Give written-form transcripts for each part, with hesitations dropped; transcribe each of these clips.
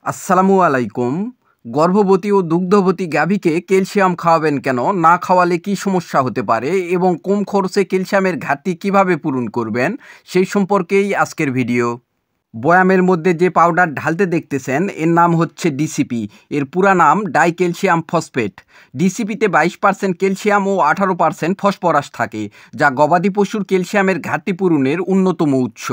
আসসালামু আলাইকুম। গর্ভবতী ও দুগ্ধবতী গাভীকে ক্যালসিয়াম খাওয়াবেন কেন? না খাওয়ালে কী সমস্যা হতে পারে এবং কম খরচে ক্যালসিয়ামের ঘাটতি কিভাবে পূরণ করবেন সেই সম্পর্কেই আজকের ভিডিও। বয়ামের মধ্যে যে পাউডার ঢালতে দেখতেছেন এর নাম হচ্ছে ডিসিপি। এর পুরা নাম ডাই ক্যালসিয়াম ফসফেট। ডিসিপিতে 22% ক্যালসিয়াম ও 18% ফসফরাস থাকে, যা গবাদি পশুর ক্যালসিয়ামের ঘাটতি পূরণের অন্যতম উৎস।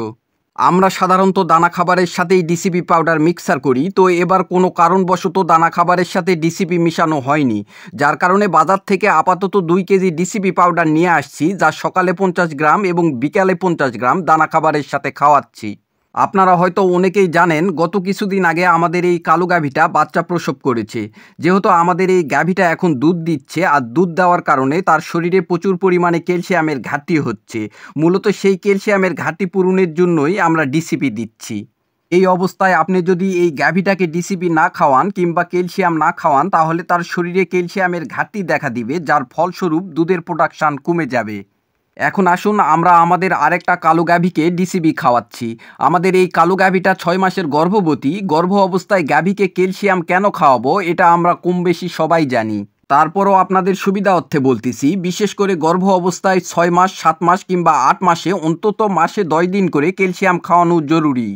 আমরা সাধারণত দানা খাবারের সাথেই ডিসিপি পাউডার মিক্সার করি, তো এবার কোনো কারণবশত দানা খাবারের সাথে ডিসিপি মিশানো হয়নি, যার কারণে বাজার থেকে আপাতত 2 কেজি ডিসিপি পাউডার নিয়ে আসছি, যা সকালে 50 গ্রাম এবং বিকালে 50 গ্রাম দানা খাবারের সাথে খাওয়াচ্ছি। আপনারা হয়তো অনেকেই জানেন, গত কিছুদিন আগে আমাদের এই কালো গাভীটা বাচ্চা প্রসব করেছে। যেহেতু আমাদের এই গাভীটা এখন দুধ দিচ্ছে, আর দুধ দেওয়ার কারণে তার শরীরে প্রচুর পরিমাণে ক্যালসিয়ামের ঘাটতি হচ্ছে। মূলত সেই ক্যালসিয়ামের ঘাটতি পূরণের জন্যই আমরা ডিসিপি দিচ্ছি। এই অবস্থায় আপনি যদি এই গাভীটাকে ডিসিপি না খাওয়ান কিংবা ক্যালসিয়াম না খাওয়ান, তাহলে তার শরীরে ক্যালসিয়ামের ঘাটতি দেখা দিবে, যার ফলস্বরূপ দুধের প্রোডাকশান কমে যাবে। এখন আসুন আমরা আমাদের আরেকটা কালো গাভীকে ডিসিবি খাওয়াচ্ছি। আমাদের এই কালো গাভীটা 6 মাসের গর্ভবতী। গর্ভ অবস্থায় গাভীকে ক্যালসিয়াম কেন খাওয়াবো এটা আমরা কম বেশি সবাই জানি। তারপরও আপনাদের সুবিধা অর্থে বলতেছি, বিশেষ করে গর্ভ অবস্থায় 6 মাস, 7 মাস কিংবা 8 মাসে অন্তত মাসে 10 দিন করে ক্যালসিয়াম খাওয়ানো জরুরি।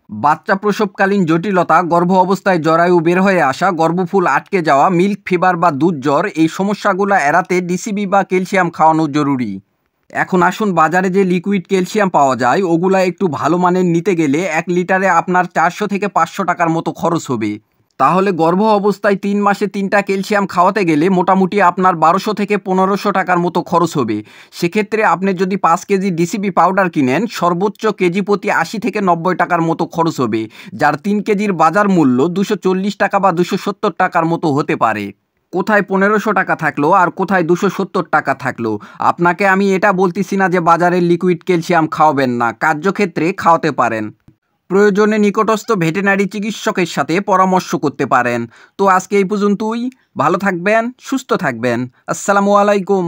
বাচ্চা প্রসবকালীন জটিলতা, গর্ভ অবস্থায় জরায়ু বের হয়ে আসা, গর্ভফুল আটকে যাওয়া, মিল্ক ফিভার বা দুধ জ্বর, এই সমস্যাগুলো এড়াতে ডিসিবি বা ক্যালসিয়াম খাওয়ানো জরুরি। এখন আসুন, বাজারে যে লিকুইড ক্যালসিয়াম পাওয়া যায় ওগুলা একটু ভালো মানের নিতে গেলে 1 লিটারে আপনার 400 থেকে 500 টাকার মতো খরচ হবে। তাহলে গর্ভ অবস্থায় 3 মাসে 3টা ক্যালসিয়াম খাওয়াতে গেলে মোটামুটি আপনার 1200 থেকে 1500 টাকার মতো খরচ হবে। সেক্ষেত্রে আপনি যদি 5 কেজি ডিসিপি পাউডার কিনেন, সর্বোচ্চ কেজি প্রতি 80 থেকে 90 টাকার মতো খরচ হবে, যার 3 কেজির বাজার মূল্য 240 টাকা বা 270 টাকার মতো হতে পারে। কোথায় 1500 টাকা থাকলো আর কোথায় 270 টাকা থাকলো? আপনাকে আমি এটা বলতেছি না যে বাজারের লিকুইড ক্যালসিয়াম খাওয়াবেন না, কার্যক্ষেত্রে খাওয়াতে পারেন। প্রয়োজনে নিকটস্থ ভেটেরিনারি চিকিৎসকের সাথে পরামর্শ করতে পারেন। তো আজকে এই পর্যন্তই। ভালো থাকবেন, সুস্থ থাকবেন। আসসালামু আলাইকুম।